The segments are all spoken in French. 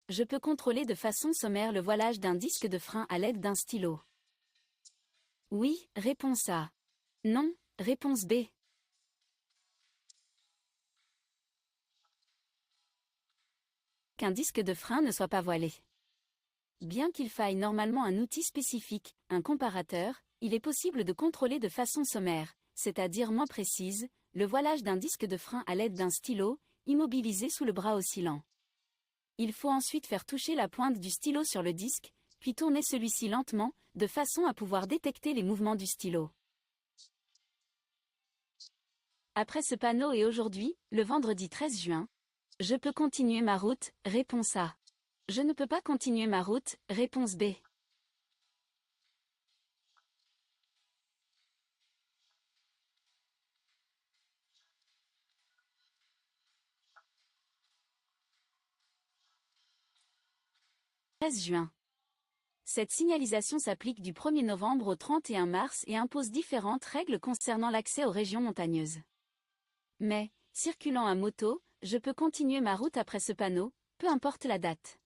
Je peux contrôler de façon sommaire le voilage d'un disque de frein à l'aide d'un stylo. Oui, réponse A. Non, réponse B. Qu'un disque de frein ne soit pas voilé. Bien qu'il faille normalement un outil spécifique, un comparateur, il est possible de contrôler de façon sommaire, c'est-à-dire moins précise, le voilage d'un disque de frein à l'aide d'un stylo, immobilisé sous le bras oscillant. Il faut ensuite faire toucher la pointe du stylo sur le disque, puis tourner celui-ci lentement, de façon à pouvoir détecter les mouvements du stylo. Après ce panneau et aujourd'hui, le vendredi 13 juin, je peux continuer ma route, réponse A. Je ne peux pas continuer ma route, réponse B. « 13 juin. Cette signalisation s'applique du 1er novembre au 31 mars et impose différentes règles concernant l'accès aux régions montagneuses. Mais, circulant à moto, je peux continuer ma route après ce panneau, peu importe la date.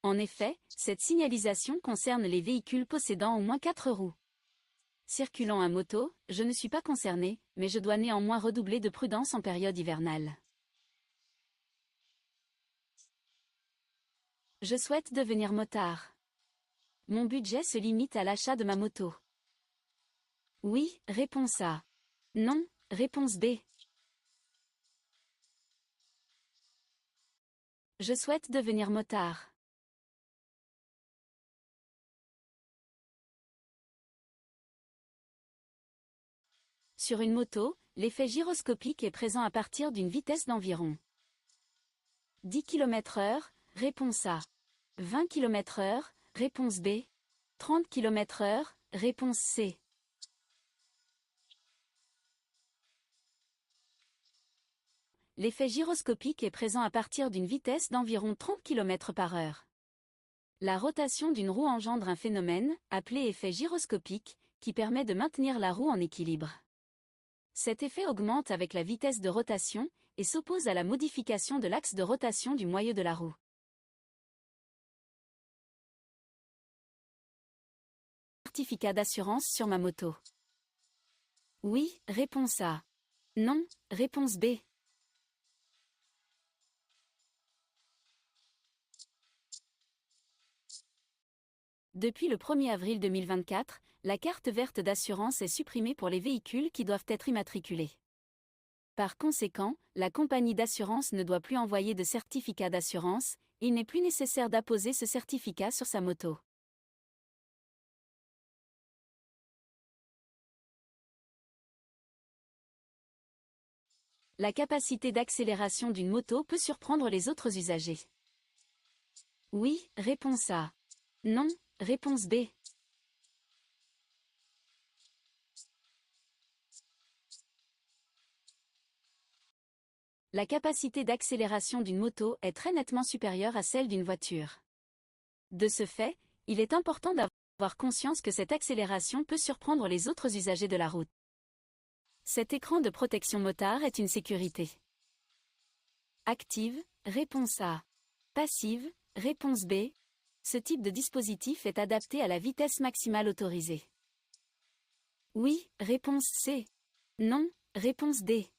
En effet, cette signalisation concerne les véhicules possédant au moins 4 roues. Circulant à moto, je ne suis pas concerné, mais je dois néanmoins redoubler de prudence en période hivernale. Je souhaite devenir motard. Mon budget se limite à l'achat de ma moto. Oui, réponse A. Non, réponse B. Je souhaite devenir motard. Sur une moto, l'effet gyroscopique est présent à partir d'une vitesse d'environ 10 km/h, réponse A. 20 km/h, réponse B. 30 km/h, réponse C. L'effet gyroscopique est présent à partir d'une vitesse d'environ 30 km/h. La rotation d'une roue engendre un phénomène, appelé effet gyroscopique, qui permet de maintenir la roue en équilibre. Cet effet augmente avec la vitesse de rotation, et s'oppose à la modification de l'axe de rotation du moyeu de la roue. Certificat d'assurance sur ma moto. Oui, réponse A. Non, réponse B. Depuis le 1er avril 2024, la carte verte d'assurance est supprimée pour les véhicules qui doivent être immatriculés. Par conséquent, la compagnie d'assurance ne doit plus envoyer de certificat d'assurance, et il n'est plus nécessaire d'apposer ce certificat sur sa moto. La capacité d'accélération d'une moto peut surprendre les autres usagers. Oui, réponse A. Non, réponse B. La capacité d'accélération d'une moto est très nettement supérieure à celle d'une voiture. De ce fait, il est important d'avoir conscience que cette accélération peut surprendre les autres usagers de la route. Cet écran de protection motard est une sécurité. Active, réponse A. Passive, réponse B. Ce type de dispositif est adapté à la vitesse maximale autorisée. Oui, réponse C. Non, réponse D.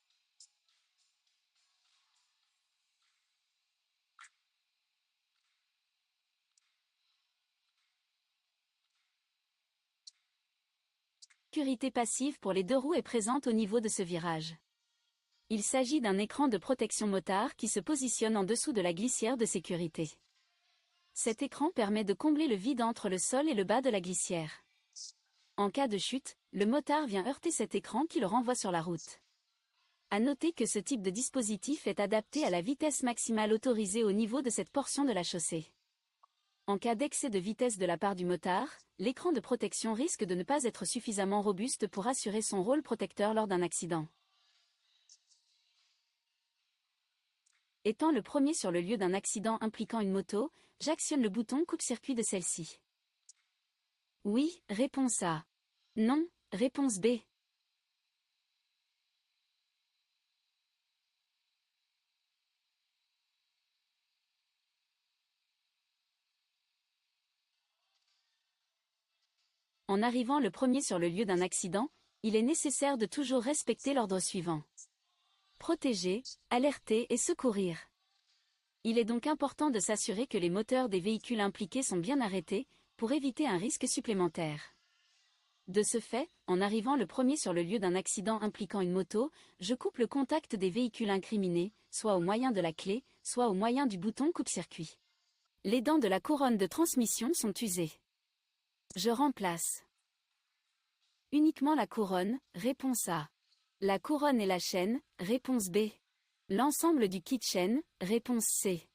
Sécurité passive pour les deux roues est présente au niveau de ce virage. Il s'agit d'un écran de protection motard qui se positionne en dessous de la glissière de sécurité. Cet écran permet de combler le vide entre le sol et le bas de la glissière. En cas de chute, le motard vient heurter cet écran qui le renvoie sur la route. À noter que ce type de dispositif est adapté à la vitesse maximale autorisée au niveau de cette portion de la chaussée. En cas d'excès de vitesse de la part du motard, l'écran de protection risque de ne pas être suffisamment robuste pour assurer son rôle protecteur lors d'un accident. Étant le premier sur le lieu d'un accident impliquant une moto, j'actionne le bouton coupe-circuit de celle-ci. Oui, réponse A. Non, réponse B. En arrivant le premier sur le lieu d'un accident, il est nécessaire de toujours respecter l'ordre suivant. Protéger, alerter et secourir. Il est donc important de s'assurer que les moteurs des véhicules impliqués sont bien arrêtés, pour éviter un risque supplémentaire. De ce fait, en arrivant le premier sur le lieu d'un accident impliquant une moto, je coupe le contact des véhicules incriminés, soit au moyen de la clé, soit au moyen du bouton coupe-circuit. Les dents de la couronne de transmission sont usées. Je remplace. Uniquement la couronne, réponse A. La couronne et la chaîne, réponse B. L'ensemble du kit chaîne, réponse C.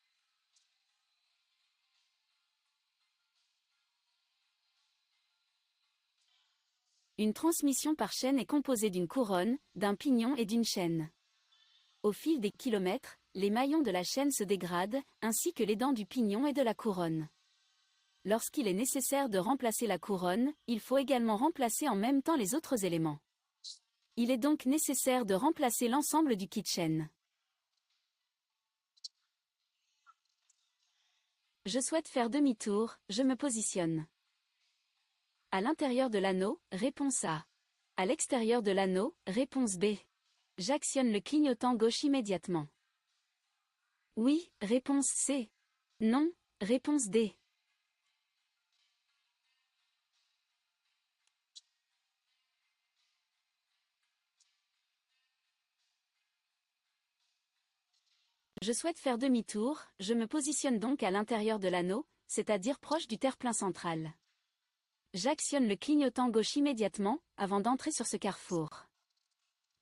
Une transmission par chaîne est composée d'une couronne, d'un pignon et d'une chaîne. Au fil des kilomètres, les maillons de la chaîne se dégradent, ainsi que les dents du pignon et de la couronne. Lorsqu'il est nécessaire de remplacer la couronne, il faut également remplacer en même temps les autres éléments. Il est donc nécessaire de remplacer l'ensemble du kit chaîne. Je souhaite faire demi-tour, je me positionne. À l'intérieur de l'anneau, réponse A. À l'extérieur de l'anneau, réponse B. J'actionne le clignotant gauche immédiatement. Oui, réponse C. Non, réponse D. Je souhaite faire demi-tour, je me positionne donc à l'intérieur de l'anneau, c'est-à-dire proche du terre-plein central. J'actionne le clignotant gauche immédiatement, avant d'entrer sur ce carrefour.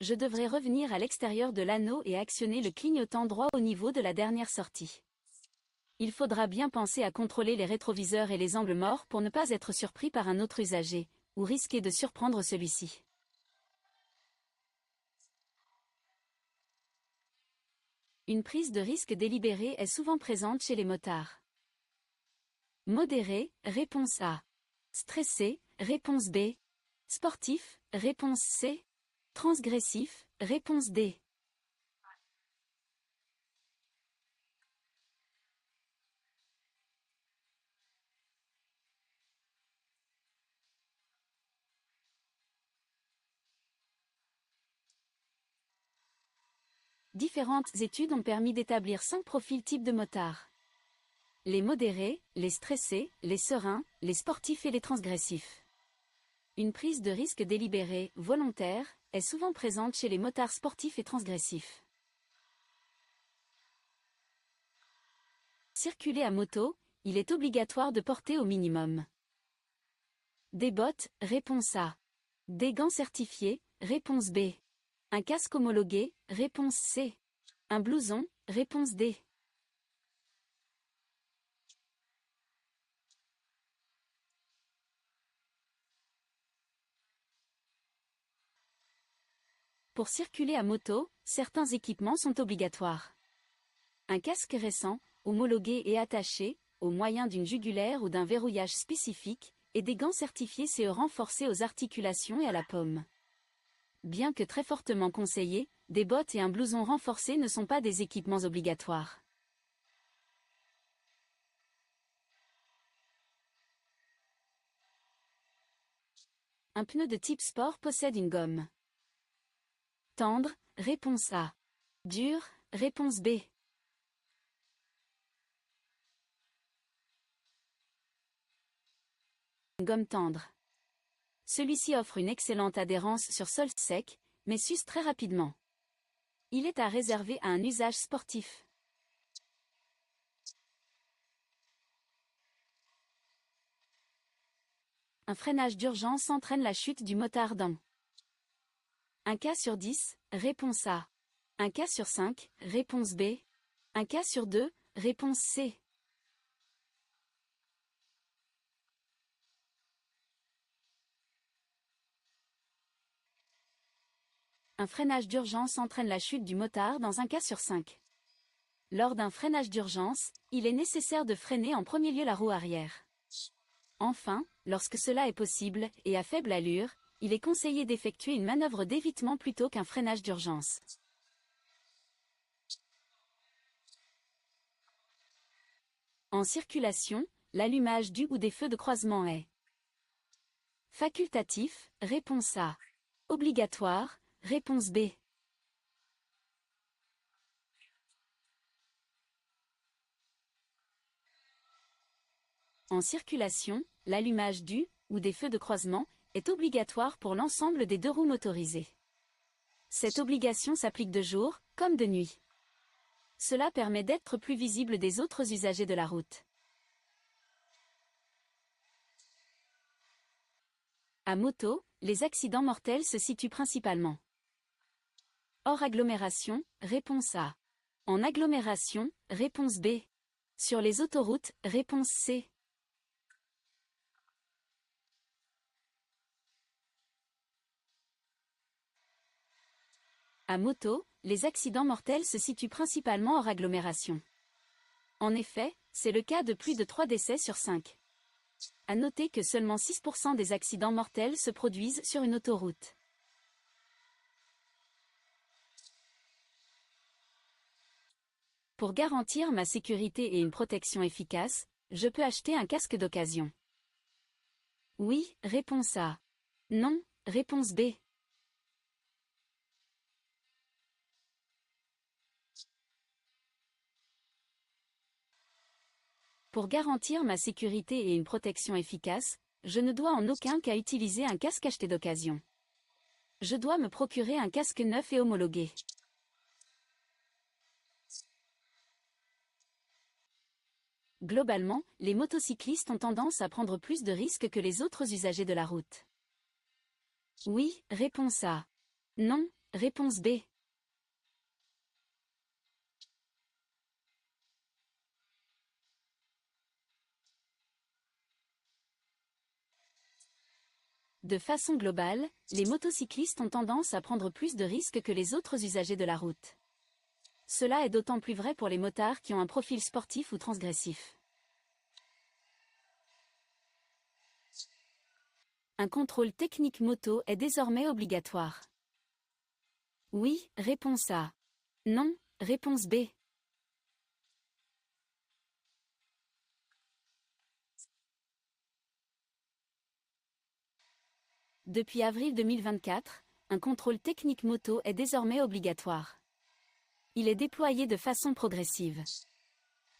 Je devrais revenir à l'extérieur de l'anneau et actionner le clignotant droit au niveau de la dernière sortie. Il faudra bien penser à contrôler les rétroviseurs et les angles morts pour ne pas être surpris par un autre usager, ou risquer de surprendre celui-ci. Une prise de risque délibérée est souvent présente chez les motards. Modéré, réponse A. Stressé, réponse B. Sportif, réponse C. Transgressif, réponse D. Différentes études ont permis d'établir 5 profils types de motards. Les modérés, les stressés, les sereins, les sportifs et les transgressifs. Une prise de risque délibérée, volontaire, est souvent présente chez les motards sportifs et transgressifs. Circuler à moto, il est obligatoire de porter au minimum des bottes, réponse A. Des gants certifiés, réponse B. Un casque homologué, réponse C. Un blouson, réponse D. Pour circuler à moto, certains équipements sont obligatoires. Un casque récent, homologué et attaché, au moyen d'une jugulaire ou d'un verrouillage spécifique, et des gants certifiés CE renforcés aux articulations et à la paume. Bien que très fortement conseillés, des bottes et un blouson renforcé ne sont pas des équipements obligatoires. Un pneu de type sport possède une gomme tendre, réponse A. Dure, réponse B. Gomme tendre. Celui-ci offre une excellente adhérence sur sol sec, mais s'use très rapidement. Il est à réserver à un usage sportif. Un freinage d'urgence entraîne la chute du motard dans un cas sur 10, réponse A. Un cas sur 5, réponse B. Un cas sur 2, réponse C. Un freinage d'urgence entraîne la chute du motard dans un cas sur 5. Lors d'un freinage d'urgence, il est nécessaire de freiner en premier lieu la roue arrière. Enfin, lorsque cela est possible, et à faible allure, il est conseillé d'effectuer une manœuvre d'évitement plutôt qu'un freinage d'urgence. En circulation, l'allumage du ou des feux de croisement est Facultatif, réponse A. Obligatoire, réponse B. En circulation, l'allumage du ou des feux de croisement est obligatoire pour l'ensemble des deux roues motorisées. Cette obligation s'applique de jour, comme de nuit. Cela permet d'être plus visible des autres usagers de la route. À moto, les accidents mortels se situent principalement hors agglomération, réponse A. En agglomération, réponse B. Sur les autoroutes, réponse C. À moto, les accidents mortels se situent principalement hors agglomération. En effet, c'est le cas de plus de 3 décès sur 5. À noter que seulement 6% des accidents mortels se produisent sur une autoroute. Pour garantir ma sécurité et une protection efficace, je peux acheter un casque d'occasion. Oui, réponse A. Non, réponse B. Pour garantir ma sécurité et une protection efficace, je ne dois en aucun cas utiliser un casque acheté d'occasion. Je dois me procurer un casque neuf et homologué. Globalement, les motocyclistes ont tendance à prendre plus de risques que les autres usagers de la route. Oui, réponse A. Non, réponse B. De façon globale, les motocyclistes ont tendance à prendre plus de risques que les autres usagers de la route. Cela est d'autant plus vrai pour les motards qui ont un profil sportif ou transgressif. Un contrôle technique moto est désormais obligatoire. Oui, réponse A. Non, réponse B. Depuis avril 2024, un contrôle technique moto est désormais obligatoire. Il est déployé de façon progressive.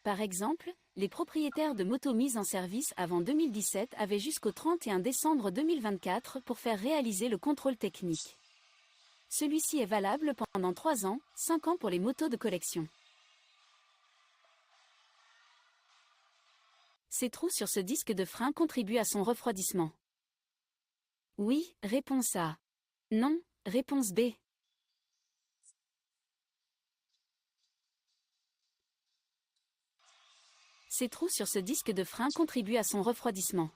Par exemple, les propriétaires de motos mises en service avant 2017 avaient jusqu'au 31 décembre 2024 pour faire réaliser le contrôle technique. Celui-ci est valable pendant 3 ans, 5 ans pour les motos de collection. Ces trous sur ce disque de frein contribuent à son refroidissement. Oui, réponse A. Non, réponse B. Ces trous sur ce disque de frein contribuent à son refroidissement.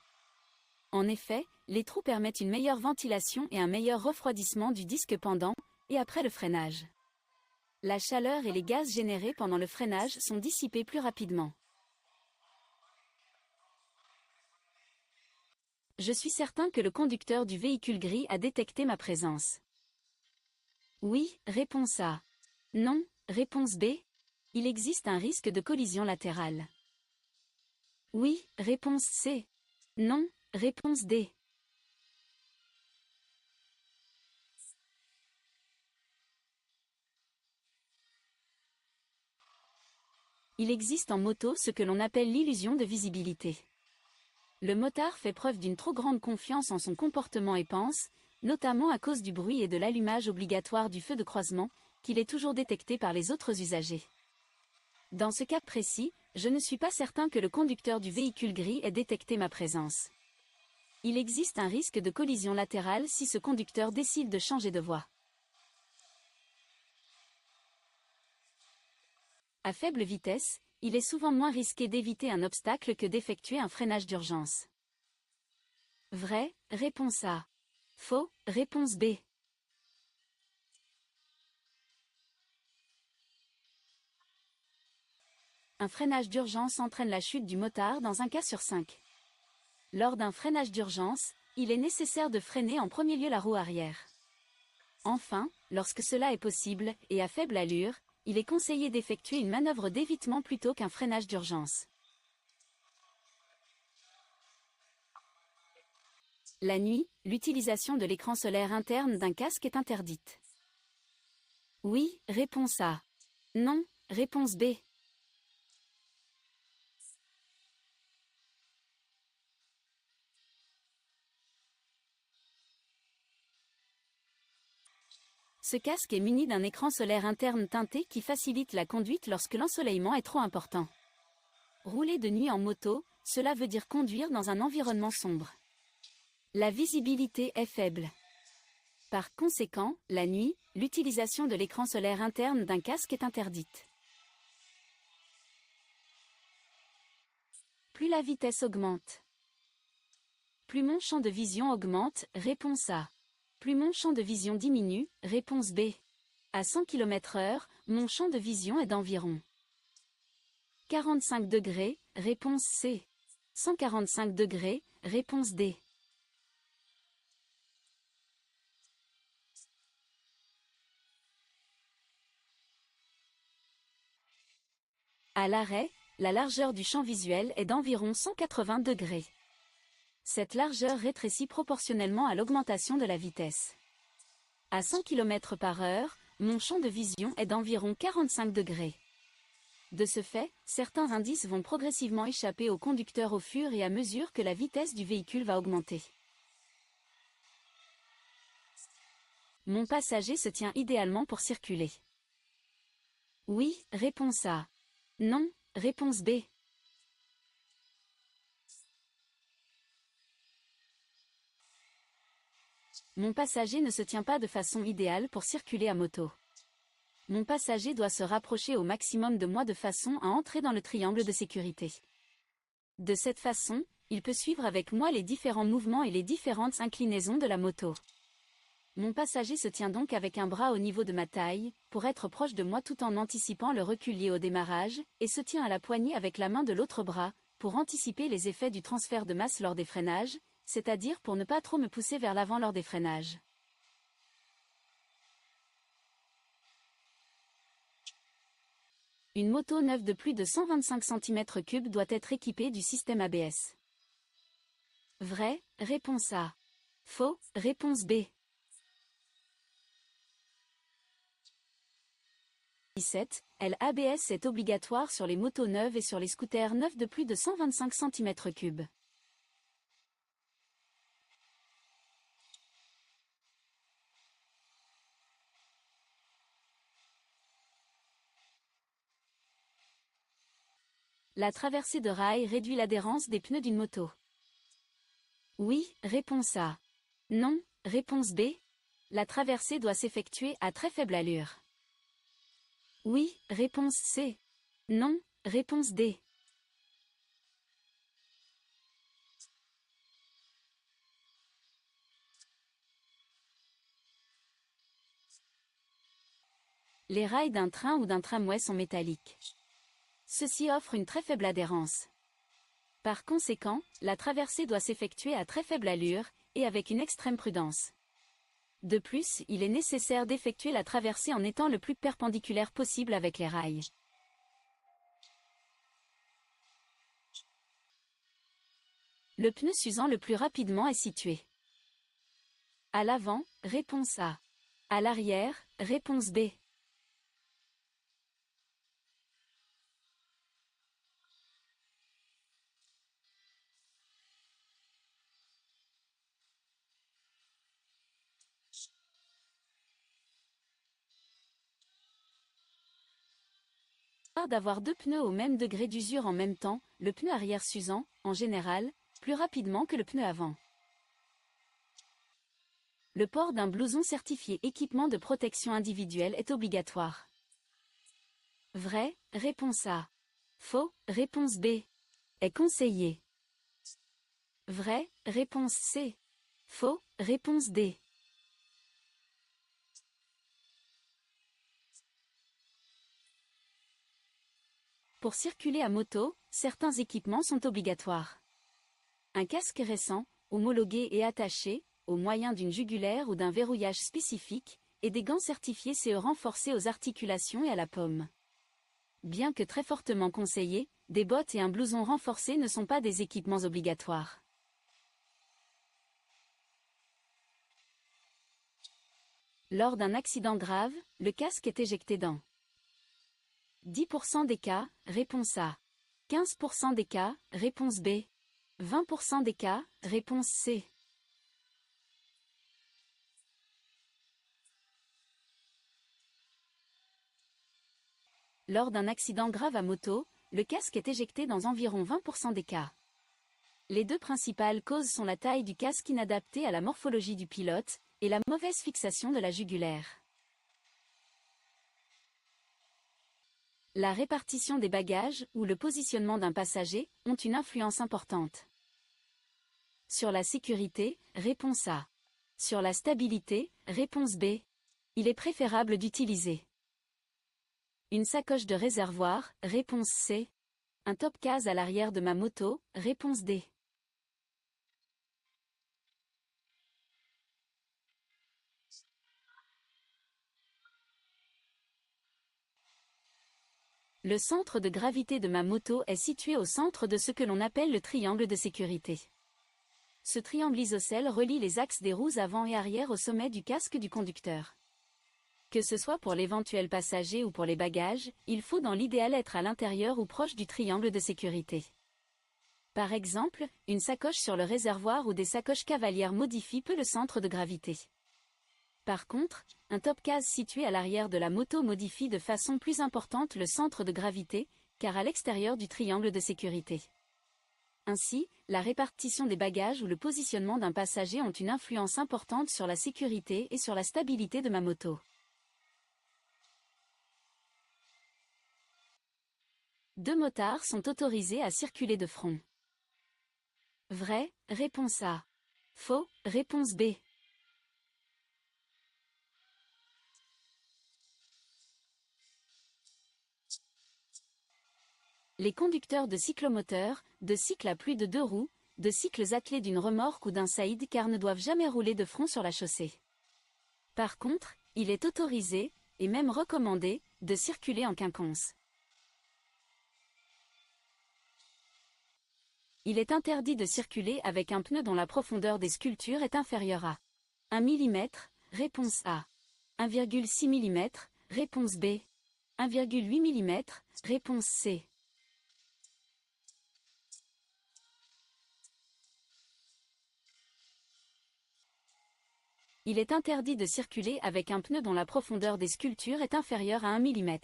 En effet, les trous permettent une meilleure ventilation et un meilleur refroidissement du disque pendant et après le freinage. La chaleur et les gaz générés pendant le freinage sont dissipés plus rapidement. Je suis certain que le conducteur du véhicule gris a détecté ma présence. Oui, réponse A. Non, réponse B. Il existe un risque de collision latérale. Oui, réponse C. Non, réponse D. Il existe en moto ce que l'on appelle l'illusion de visibilité. Le motard fait preuve d'une trop grande confiance en son comportement et pense, notamment à cause du bruit et de l'allumage obligatoire du feu de croisement, qu'il est toujours détecté par les autres usagers. Dans ce cas précis, je ne suis pas certain que le conducteur du véhicule gris ait détecté ma présence. Il existe un risque de collision latérale si ce conducteur décide de changer de voie. À faible vitesse, il est souvent moins risqué d'éviter un obstacle que d'effectuer un freinage d'urgence. Vrai, réponse A. Faux, réponse B. Un freinage d'urgence entraîne la chute du motard dans un cas sur 5. Lors d'un freinage d'urgence, il est nécessaire de freiner en premier lieu la roue arrière. Enfin, lorsque cela est possible, et à faible allure, il est conseillé d'effectuer une manœuvre d'évitement plutôt qu'un freinage d'urgence. La nuit, l'utilisation de l'écran solaire interne d'un casque est interdite. Oui, réponse A. Non, réponse B. Ce casque est muni d'un écran solaire interne teinté qui facilite la conduite lorsque l'ensoleillement est trop important. Rouler de nuit en moto, cela veut dire conduire dans un environnement sombre. La visibilité est faible. Par conséquent, la nuit, l'utilisation de l'écran solaire interne d'un casque est interdite. Plus la vitesse augmente, plus mon champ de vision augmente, réponse A. Plus mon champ de vision diminue, réponse B. À 100 km/h, mon champ de vision est d'environ 45 degrés, réponse C. 145 degrés, réponse D. À l'arrêt, la largeur du champ visuel est d'environ 180 degrés. Cette largeur rétrécit proportionnellement à l'augmentation de la vitesse. À 100 km/h, mon champ de vision est d'environ 45 degrés. De ce fait, certains indices vont progressivement échapper au conducteur au fur et à mesure que la vitesse du véhicule va augmenter. Mon passager se tient idéalement pour circuler. Oui, réponse A. Non, réponse B. Mon passager ne se tient pas de façon idéale pour circuler à moto. Mon passager doit se rapprocher au maximum de moi de façon à entrer dans le triangle de sécurité. De cette façon, il peut suivre avec moi les différents mouvements et les différentes inclinaisons de la moto. Mon passager se tient donc avec un bras au niveau de ma taille, pour être proche de moi tout en anticipant le recul lié au démarrage, et se tient à la poignée avec la main de l'autre bras, pour anticiper les effets du transfert de masse lors des freinages, c'est-à-dire pour ne pas trop me pousser vers l'avant lors des freinages. Une moto neuve de plus de 125 cm3 doit être équipée du système ABS. Vrai, réponse A. Faux, réponse B. 17. L'ABS est obligatoire sur les motos neuves et sur les scooters neufs de plus de 125 cm3. La traversée de rails réduit l'adhérence des pneus d'une moto. Oui, réponse A. Non, réponse B. La traversée doit s'effectuer à très faible allure. Oui, réponse C. Non, réponse D. Les rails d'un train ou d'un tramway sont métalliques. Ceci offre une très faible adhérence. Par conséquent, la traversée doit s'effectuer à très faible allure, et avec une extrême prudence. De plus, il est nécessaire d'effectuer la traversée en étant le plus perpendiculaire possible avec les rails. Le pneu s'usant le plus rapidement est situé. À l'avant, réponse A. À l'arrière, réponse B. D'avoir deux pneus au même degré d'usure en même temps, le pneu arrière s'usant, en général, plus rapidement que le pneu avant. Le port d'un blouson certifié équipement de protection individuelle est obligatoire. Vrai, réponse A. Faux, réponse B. Est conseillé. Vrai, réponse C. Faux, réponse D. Pour circuler à moto, certains équipements sont obligatoires. Un casque récent, homologué et attaché, au moyen d'une jugulaire ou d'un verrouillage spécifique, et des gants certifiés CE renforcés aux articulations et à la paume. Bien que très fortement conseillés, des bottes et un blouson renforcé ne sont pas des équipements obligatoires. Lors d'un accident grave, le casque est éjecté dans 10% des cas, réponse A. 15% des cas, réponse B. 20% des cas, réponse C. Lors d'un accident grave à moto, le casque est éjecté dans environ 20% des cas. Les deux principales causes sont la taille du casque inadaptée à la morphologie du pilote, et la mauvaise fixation de la jugulaire. La répartition des bagages ou le positionnement d'un passager ont une influence importante. Sur la sécurité, réponse A. Sur la stabilité, réponse B. Il est préférable d'utiliser une sacoche de réservoir, réponse C. Un top case à l'arrière de ma moto, réponse D. Le centre de gravité de ma moto est situé au centre de ce que l'on appelle le triangle de sécurité. Ce triangle isocèle relie les axes des roues avant et arrière au sommet du casque du conducteur. Que ce soit pour l'éventuel passager ou pour les bagages, il faut dans l'idéal être à l'intérieur ou proche du triangle de sécurité. Par exemple, une sacoche sur le réservoir ou des sacoches cavalières modifient peu le centre de gravité. Par contre, un top case situé à l'arrière de la moto modifie de façon plus importante le centre de gravité, car à l'extérieur du triangle de sécurité. Ainsi, la répartition des bagages ou le positionnement d'un passager ont une influence importante sur la sécurité et sur la stabilité de ma moto. Deux motards sont autorisés à circuler de front. Vrai, réponse A. Faux, réponse B. Les conducteurs de cyclomoteurs, de cycles à plus de 2 roues, de cycles attelés d'une remorque ou d'un sidecar ne doivent jamais rouler de front sur la chaussée. Par contre, il est autorisé, et même recommandé, de circuler en quinconce. Il est interdit de circuler avec un pneu dont la profondeur des sculptures est inférieure à 1 mm, réponse A. 1,6 mm, réponse B. 1,8 mm, réponse C. Il est interdit de circuler avec un pneu dont la profondeur des sculptures est inférieure à 1 mm.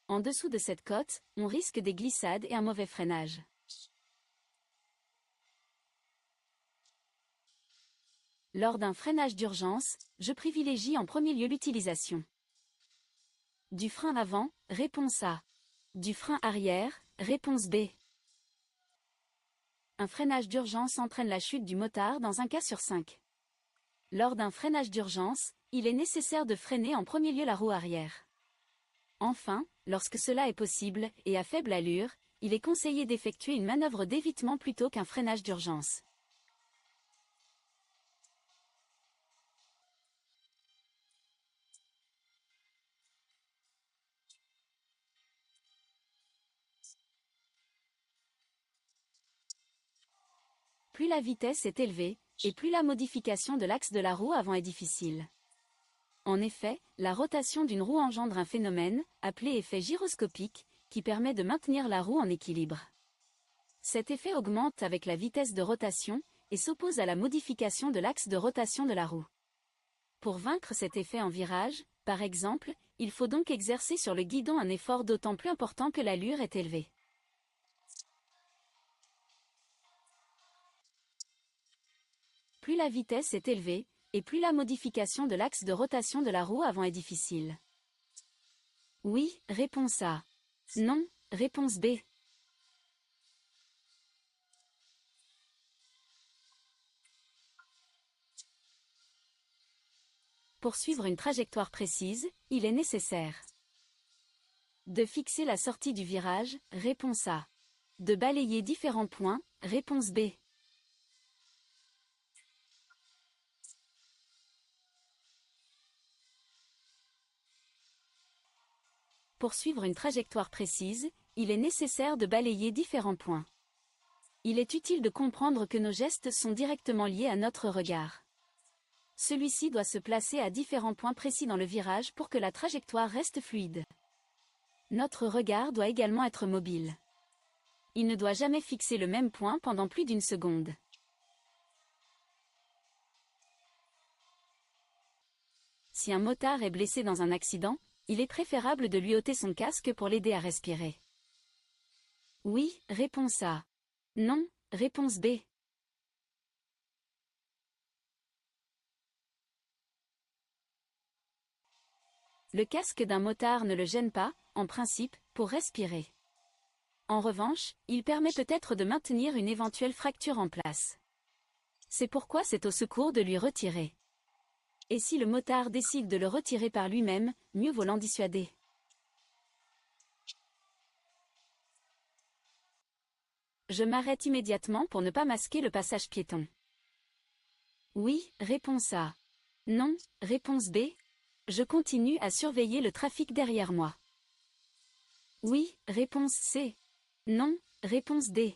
En dessous de cette cote, on risque des glissades et un mauvais freinage. Lors d'un freinage d'urgence, je privilégie en premier lieu l'utilisation du frein avant, réponse A. Du frein arrière, réponse B. Un freinage d'urgence entraîne la chute du motard dans un cas sur 5. Lors d'un freinage d'urgence, il est nécessaire de freiner en premier lieu la roue arrière. Enfin, lorsque cela est possible, et à faible allure, il est conseillé d'effectuer une manœuvre d'évitement plutôt qu'un freinage d'urgence. Plus la vitesse est élevée, et plus la modification de l'axe de la roue avant est difficile. En effet, la rotation d'une roue engendre un phénomène, appelé effet gyroscopique, qui permet de maintenir la roue en équilibre. Cet effet augmente avec la vitesse de rotation, et s'oppose à la modification de l'axe de rotation de la roue. Pour vaincre cet effet en virage, par exemple, il faut donc exercer sur le guidon un effort d'autant plus important que l'allure est élevée. Plus la vitesse est élevée, et plus la modification de l'axe de rotation de la roue avant est difficile. Oui, réponse A. Non, réponse B. Pour suivre une trajectoire précise, il est nécessaire de fixer la sortie du virage, réponse A. De balayer différents points, réponse B. Pour suivre une trajectoire précise, il est nécessaire de balayer différents points. Il est utile de comprendre que nos gestes sont directement liés à notre regard. Celui-ci doit se placer à différents points précis dans le virage pour que la trajectoire reste fluide. Notre regard doit également être mobile. Il ne doit jamais fixer le même point pendant plus d'une seconde. Si un motard est blessé dans un accident, il est préférable de lui ôter son casque pour l'aider à respirer. Oui, réponse A. Non, réponse B. Le casque d'un motard ne le gêne pas, en principe, pour respirer. En revanche, il permet peut-être de maintenir une éventuelle fracture en place. C'est pourquoi c'est au secours de lui retirer. Et si le motard décide de le retirer par lui-même, mieux vaut l'en dissuader. Je m'arrête immédiatement pour ne pas masquer le passage piéton. Oui, réponse A. Non, réponse B. Je continue à surveiller le trafic derrière moi. Oui, réponse C. Non, réponse D.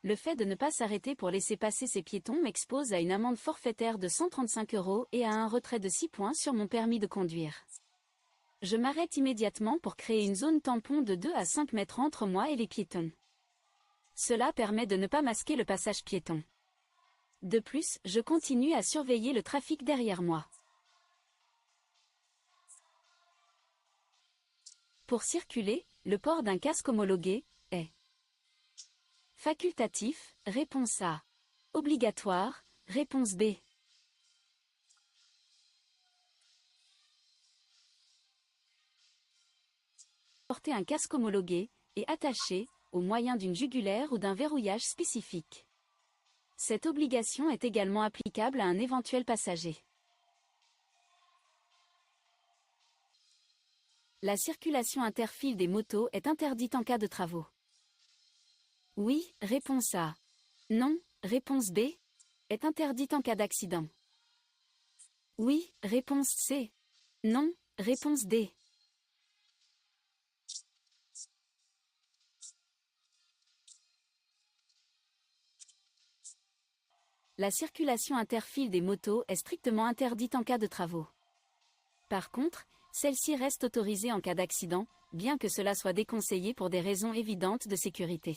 Le fait de ne pas s'arrêter pour laisser passer ces piétons m'expose à une amende forfaitaire de 135 € et à un retrait de 6 points sur mon permis de conduire. Je m'arrête immédiatement pour créer une zone tampon de 2 à 5 mètres entre moi et les piétons. Cela permet de ne pas masquer le passage piéton. De plus, je continue à surveiller le trafic derrière moi. Pour circuler, le port d'un casque homologué est facultatif, réponse A. Obligatoire, réponse B. Porter un casque homologué est attaché, au moyen d'une jugulaire ou d'un verrouillage spécifique. Cette obligation est également applicable à un éventuel passager. La circulation interfile des motos est interdite en cas de travaux. Oui, réponse A. Non, réponse B. Est interdite en cas d'accident. Oui, réponse C. Non, réponse D. La circulation interfile des motos est strictement interdite en cas de travaux. Par contre, celle-ci reste autorisée en cas d'accident, bien que cela soit déconseillé pour des raisons évidentes de sécurité.